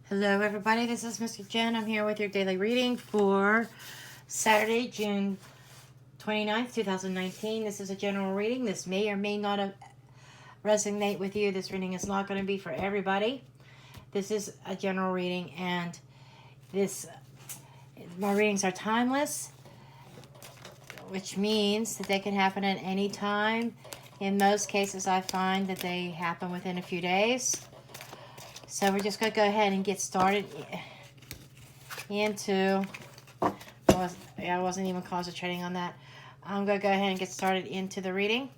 Hello everybody, this is Mr. Jen. I'm here with your daily reading for Saturday, June 29th, 2019. This is a general reading. This may or may not resonate with you. This reading is not going to be for everybody. This is a general reading, and my readings are timeless, which means that they can happen at any time. In most cases, I find that they happen within a few days. So we're just going to go ahead and get started into, I wasn't even concentrating on that. I'm going to go ahead and get started into the reading.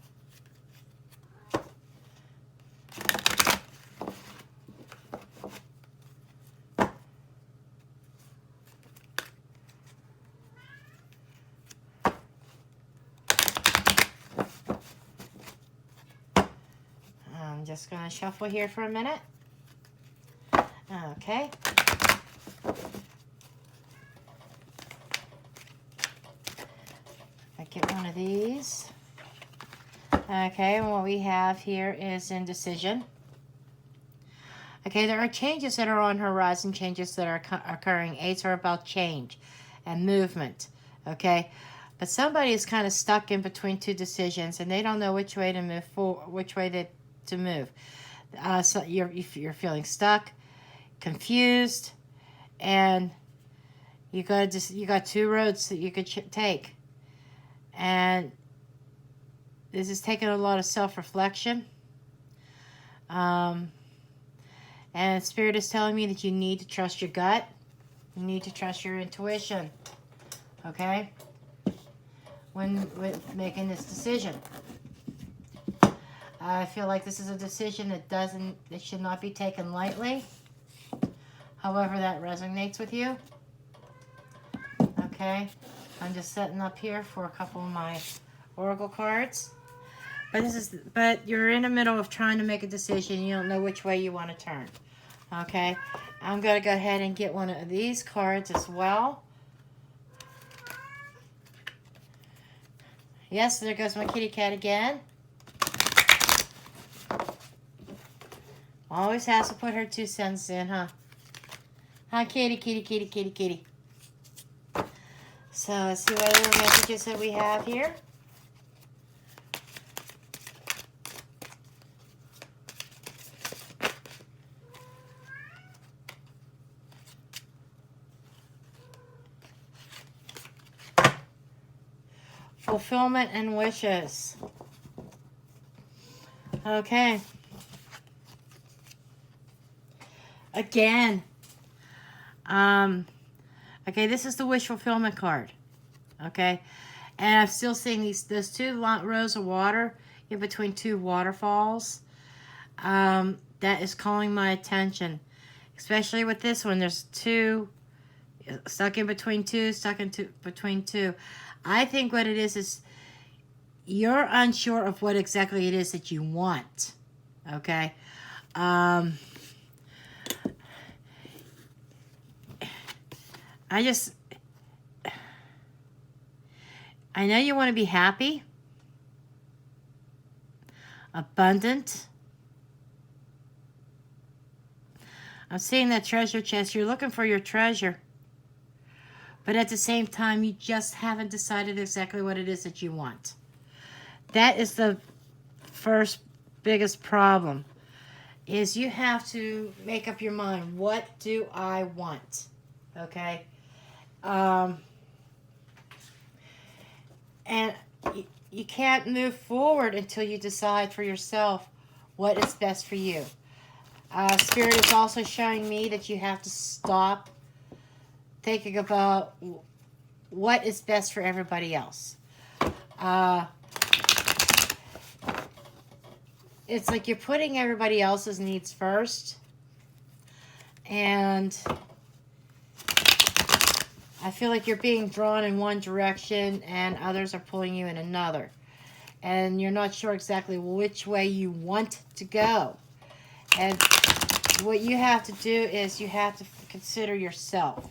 I'm just going to shuffle here for a minute. Okay. I get one of these. Okay, and what we have here is indecision. Okay, there are changes that are on horizon, changes that are occurring. Eights are about change and movement. Okay, but somebody is kind of stuck in between two decisions, and they don't know which way to move forward, which way to move. So you're feeling stuck, confused, and you got two roads that you could take, and this is taking a lot of self-reflection, and Spirit is telling me that you need to trust your gut, you need to trust your intuition, okay, when making this decision. I feel like this is a decision that should not be taken lightly. However that resonates with you. Okay, I'm just setting up here for a couple of my oracle cards. But you're in the middle of trying to make a decision. You don't know which way you want to turn. Okay, I'm going to go ahead and get one of these cards as well. Yes, there goes my kitty cat again. Always has to put her 2 cents in, huh? Hi, kitty, kitty, kitty, kitty, kitty. So let's see what other messages that we have here. Fulfillment and wishes. Okay. Again. Okay, this is the wish fulfillment card. Okay, and I'm still seeing those two rows of water in between two waterfalls. That is calling my attention, especially with this one. There's two stuck in between two, between two. I think what it is you're unsure of what exactly it is that you want. Okay. I know you want to be happy, abundant. I'm seeing that treasure chest. You're looking for your treasure. But at the same time, you just haven't decided exactly what it is that you want. That is the first biggest problem, is you have to make up your mind. What do I want? Okay? And you can't move forward until you decide for yourself what is best for you. Spirit is also showing me that you have to stop thinking about what is best for everybody else. It's like you're putting everybody else's needs first, and I feel like you're being drawn in one direction and others are pulling you in another. And you're not sure exactly which way you want to go. And what you have to do is you have to consider yourself.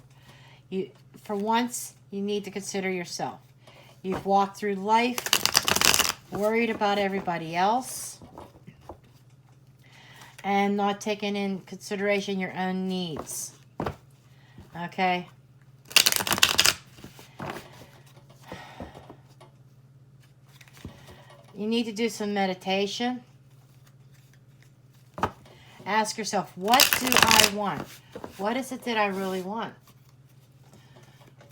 For once, you need to consider yourself. You've walked through life worried about everybody else. and not taking in consideration your own needs. Okay? You need to do some meditation. Ask yourself, what do I want? What is it that I really want?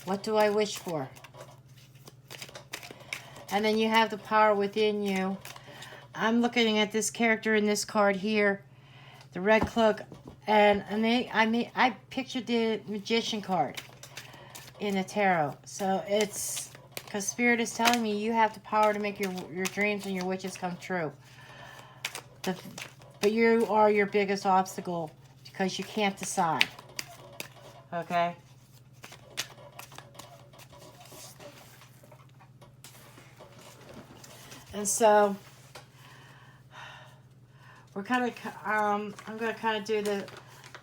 What do I wish for? And then you have the power within you. I'm looking at this character in this card here, the red cloak, and I pictured the magician card in the tarot. So it's because Spirit is telling me you have the power to make your dreams and your wishes come true. But you are your biggest obstacle because you can't decide. Okay? And so we're kind of I'm going to kind of do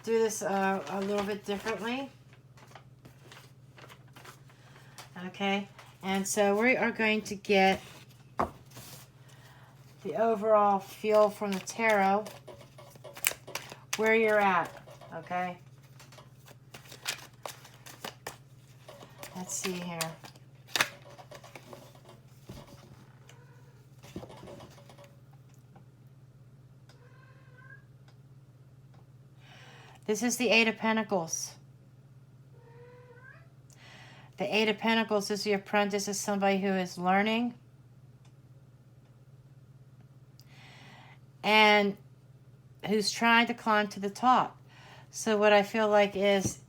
this a little bit differently. Okay? And so we are going to get the overall feel from the tarot, where you're at, okay? Let's see here. This is the Eight of Pentacles. The Eight of Pentacles is the apprentice, is somebody who is learning and who's trying to climb to the top. So what I feel like is,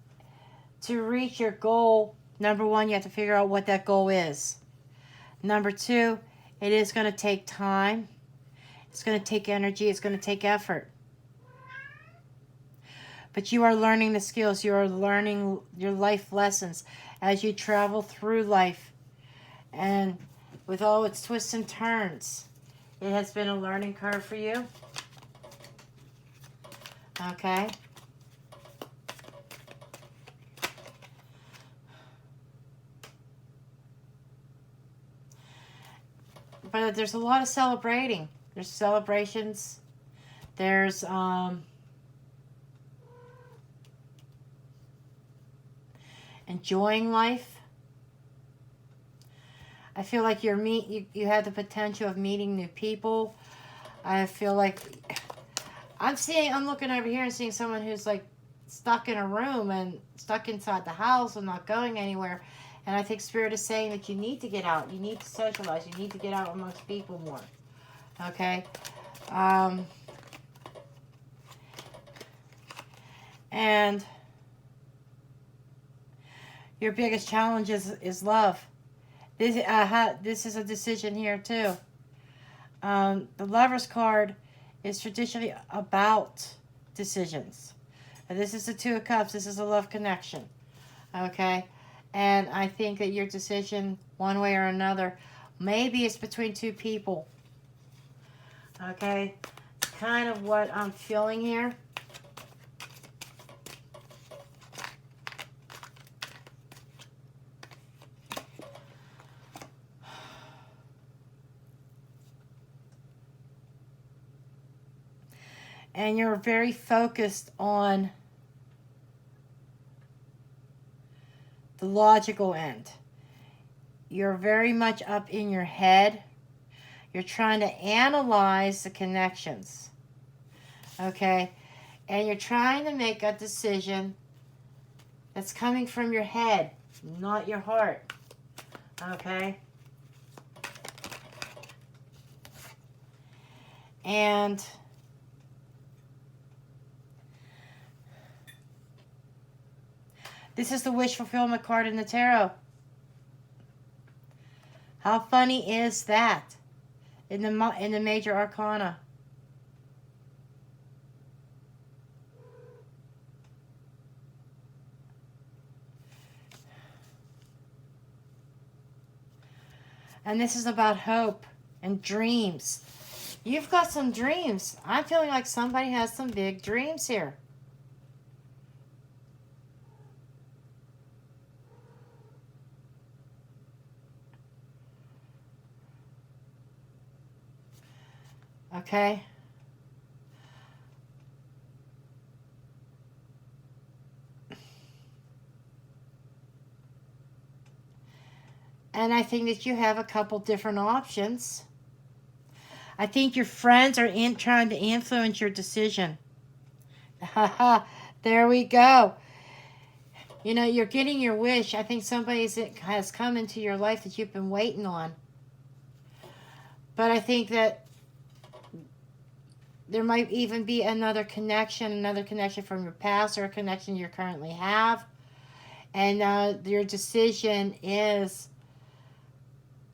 to reach your goal, number one, you have to figure out what that goal is. Number two, it is going to take time. It's going to take energy. It's going to take effort. But you are learning the skills. You are learning your life lessons as you travel through life. And with all its twists and turns, it has been a learning curve for you. Okay? But there's a lot of celebrating. There's celebrations. There's enjoying life. I feel like you have the potential of meeting new people. I feel like I'm looking over here and seeing someone who's like stuck in a room and stuck inside the house and not going anywhere. And I think Spirit is saying that you need to get out. You need to socialize. You need to get out amongst people more. Okay? And your biggest challenge is love. This is a decision here too. The Lover's card is traditionally about decisions. And this is the Two of Cups. This is a love connection. Okay? And I think that your decision, one way or another, maybe it's between two people. Okay? It's kind of what I'm feeling here. And you're very focused on the logical end. You're very much up in your head. You're trying to analyze the connections. Okay? And you're trying to make a decision that's coming from your head, not your heart. Okay? And this is the wish fulfillment card in the tarot. How funny is that in the major arcana? And this is about hope and dreams. You've got some dreams. I'm feeling like somebody has some big dreams here. Okay? And I think that you have a couple different options. I think your friends are trying to influence your decision. Haha, there we go. You know, you're getting your wish. I think somebody has come into your life that you've been waiting on. But I think that there might even be another connection from your past or a connection you currently have. And your decision is,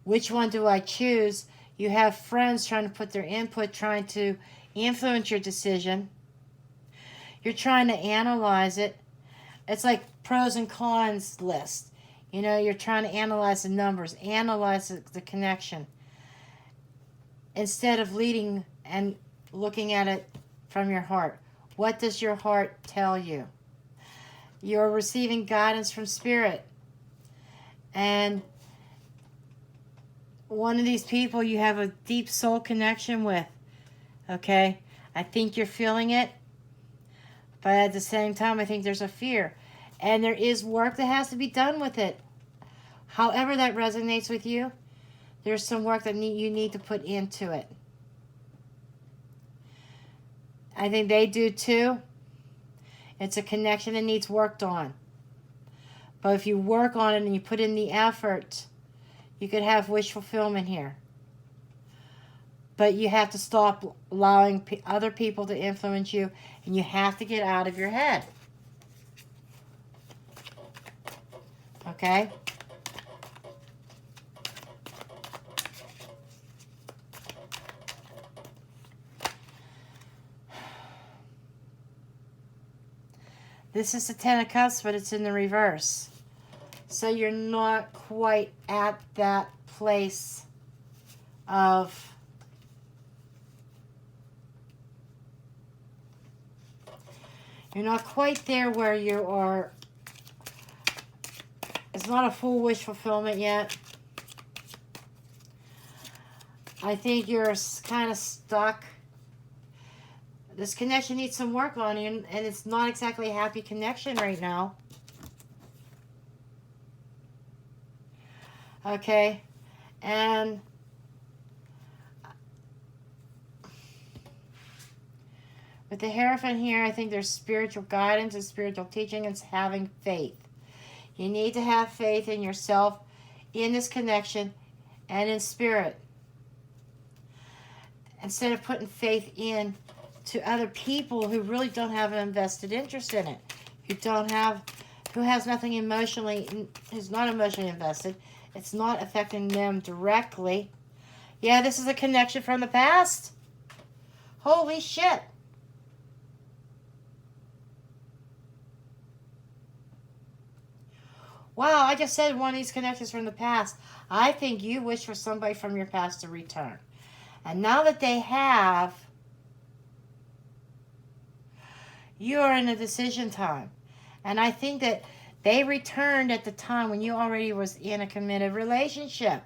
which one do I choose? You have friends trying to put their input, trying to influence your decision. You're trying to analyze it. It's like pros and cons list. You know, you're trying to analyze the numbers, analyze the connection, instead of leading and looking at it from your heart. What does your heart tell you? You're receiving guidance from Spirit. And one of these people you have a deep soul connection with. Okay? I think you're feeling it. But at the same time, I think there's a fear. And there is work that has to be done with it. However that resonates with you, there's some work that you need to put into it. I think they do too. It's a connection that needs worked on. But if you work on it and you put in the effort, you could have wish fulfillment here. But you have to stop allowing other people to influence you, and you have to get out of your head. Okay? This is the Ten of Cups, but it's in the reverse. So you're not quite at that place of you're not quite there where you are. It's not a full wish fulfillment yet. I think you're kind of stuck. This connection needs some work on you, and it's not exactly a happy connection right now. Okay, and with the Hierophant here, I think there's spiritual guidance and spiritual teaching and having faith. You need to have faith in yourself, in this connection, and in Spirit. Instead of putting faith in to other people who really don't have an invested interest in it, who has nothing emotionally, who's not emotionally invested. It's not affecting them directly. Yeah, this is a connection from the past. Holy shit. Wow, I just said one of these connections from the past. I think you wish for somebody from your past to return. And now that they have, you are in a decision time. And I think that they returned at the time when you already was in a committed relationship.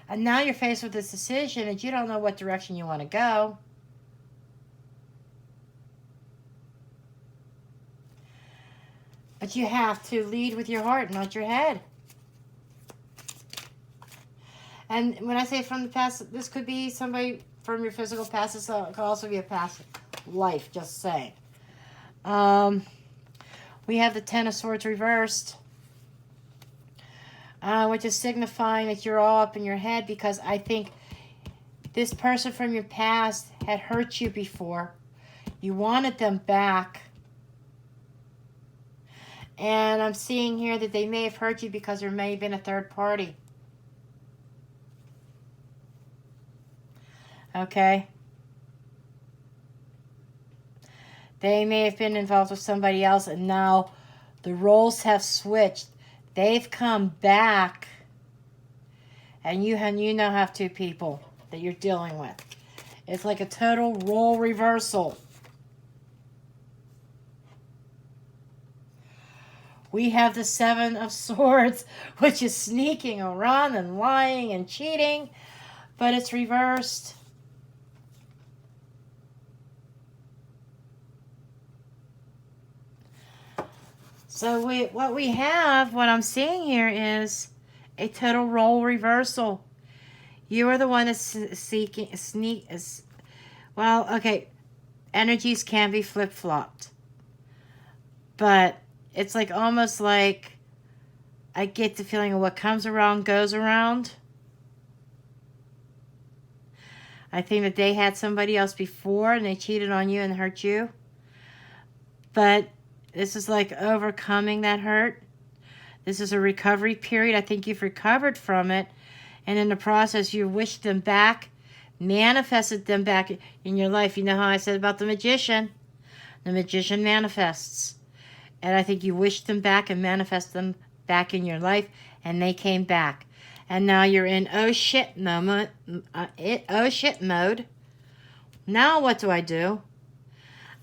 And now you're faced with this decision and you don't know what direction you want to go. But you have to lead with your heart, not your head. And when I say from the past, this could be somebody from your physical past. This could also be a past life, just saying. We have the Ten of Swords reversed, which is signifying that you're all up in your head, because I think this person from your past had hurt you before. You wanted them back. And I'm seeing here that they may have hurt you because there may have been a third party. Okay? They may have been involved with somebody else, and now the roles have switched. They've come back, and you now have two people that you're dealing with. It's like a total role reversal. We have the Seven of Swords, which is sneaking around and lying and cheating, but it's reversed. So what I'm seeing here is a total role reversal. You are the one that's seeking, well, okay, energies can be flip-flopped. But it's like almost like I get the feeling of what comes around goes around. I think that they had somebody else before and they cheated on you and hurt you. But this is like overcoming that hurt. This is a recovery period. I think you've recovered from it. And in the process, you wished them back, manifested them back in your life. You know how I said about the magician? The magician manifests. And I think you wished them back and manifest them back in your life. And they came back. And now you're in oh shit moment. Oh shit mode. Now what do I do?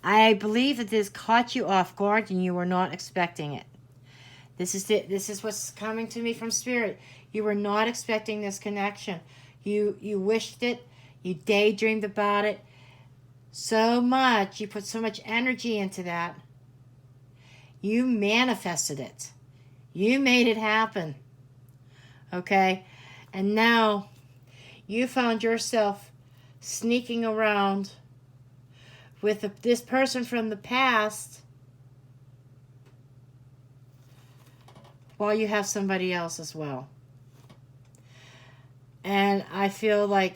I believe that this caught you off guard and you were not expecting it. This is what's coming to me from Spirit. You were not expecting this connection. You wished it. You daydreamed about it so much. You put so much energy into that. You manifested it. You made it happen. Okay? And now you found yourself sneaking around with this person from the past while you have somebody else as well. And I feel like,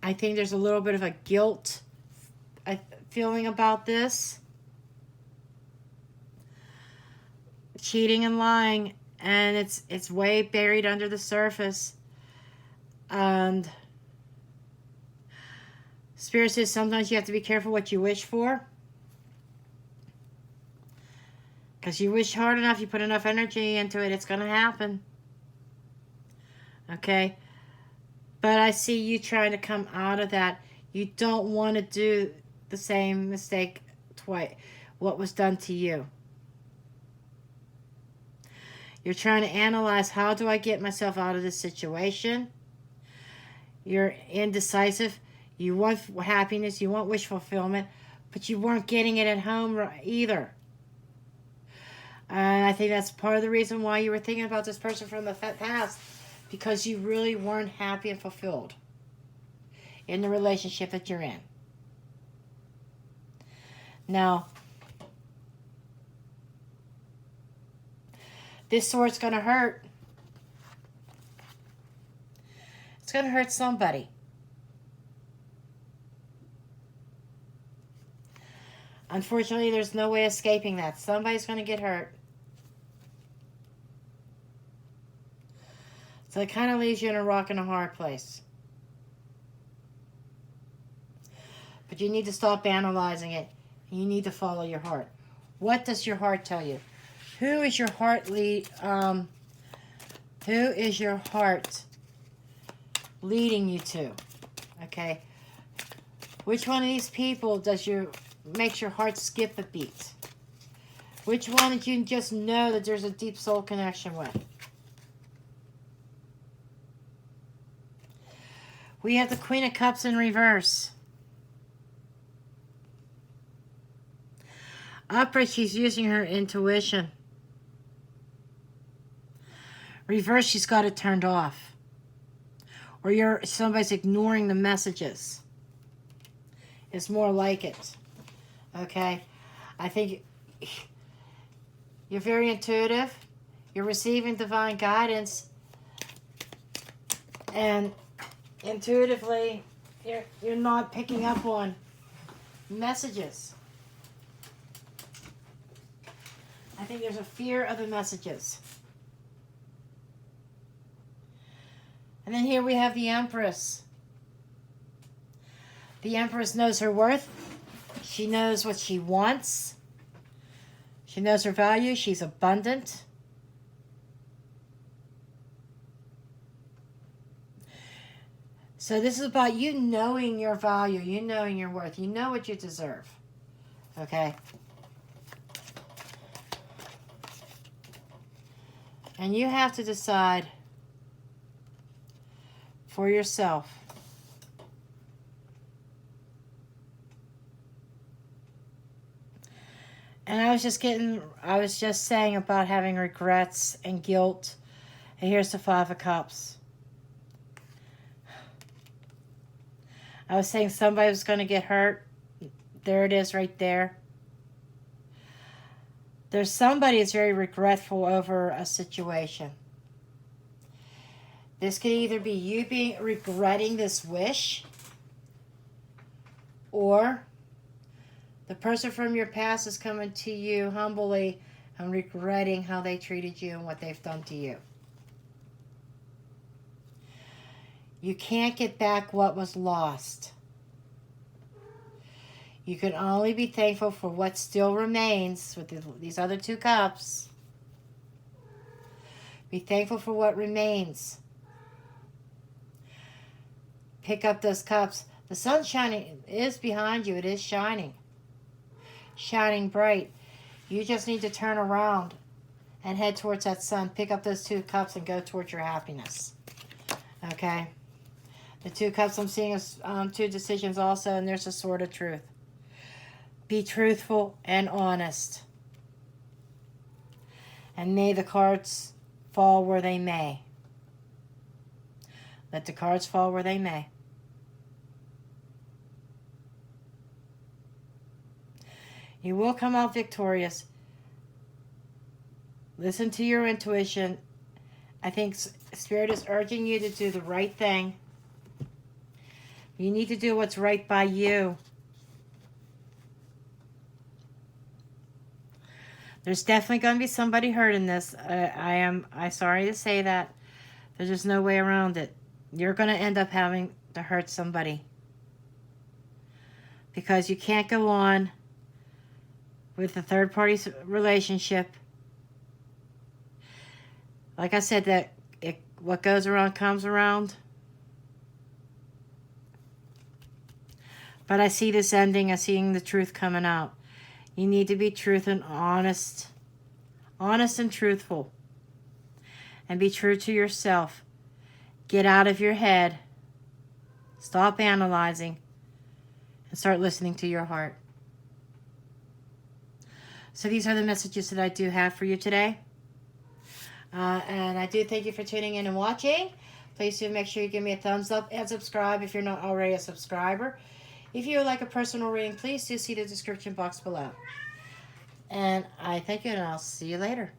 I think there's a little bit of a guilt feeling about this. Cheating and lying, and it's way buried under the surface. And Spirit says sometimes you have to be careful what you wish for. Because you wish hard enough, you put enough energy into it, it's going to happen. Okay? But I see you trying to come out of that. You don't want to do the same mistake twice. What was done to you. You're trying to analyze, how do I get myself out of this situation? You're indecisive. You want happiness. You want wish fulfillment. But you weren't getting it at home either. And I think that's part of the reason why you were thinking about this person from the past. Because you really weren't happy and fulfilled in the relationship that you're in. Now, this sword's going to hurt. It's going to hurt somebody. Unfortunately, there's no way escaping that. Somebody's going to get hurt. So it kind of leaves you in a rock and a hard place. But you need to stop analyzing it. You need to follow your heart. What does your heart tell you? Who is your heart who is your heart leading you to? Okay. Which one of these people makes your heart skip a beat? Which one did you just know that there's a deep soul connection with? We have the Queen of Cups in reverse. Upright, she's using her intuition. Reverse, she's got it turned off. Or somebody's ignoring the messages. It's more like it. Okay? I think you're very intuitive. You're receiving divine guidance. And intuitively, you're not picking up on messages. I think there's a fear of the messages. And then here we have the Empress. The Empress knows her worth. She knows what she wants. She knows her value. She's abundant. So this is about you knowing your value. You knowing your worth. You know what you deserve. Okay? And you have to decide for yourself. And I was just saying about having regrets and guilt. And here's the Five of Cups. I was saying somebody was going to get hurt. There it is right there. There's somebody that's very regretful over a situation. This could either be you regretting this wish, or the person from your past is coming to you humbly and regretting how they treated you and what they've done to you. You can't get back what was lost. You can only be thankful for what still remains with these other two cups. Be thankful for what remains. Pick up those cups. The sun's shining is behind you. It is shining. Shining bright. You just need to turn around and head towards that sun. Pick up those two cups and go towards your happiness. Okay? The two cups I'm seeing is two decisions also, and there's a sword of truth. Be truthful and honest. And may the cards fall where they may. Let the cards fall where they may. You will come out victorious. Listen to your intuition. I think Spirit is urging you to do the right thing. You need to do what's right by you. There's definitely going to be somebody hurt in this. I'm sorry to say that. There's just no way around it. You're going to end up having to hurt somebody. Because you can't go on with a third party relationship. Like I said, what goes around comes around. But I see this ending. I'm seeing the truth coming out. You need to be truthful and honest. Honest and truthful. And be true to yourself. Get out of your head. Stop analyzing. And start listening to your heart. So these are the messages that I do have for you today. And I do thank you for tuning in and watching. Please do make sure you give me a thumbs up and subscribe if you're not already a subscriber. If you would like a personal reading, please do see the description box below. And I thank you, and I'll see you later.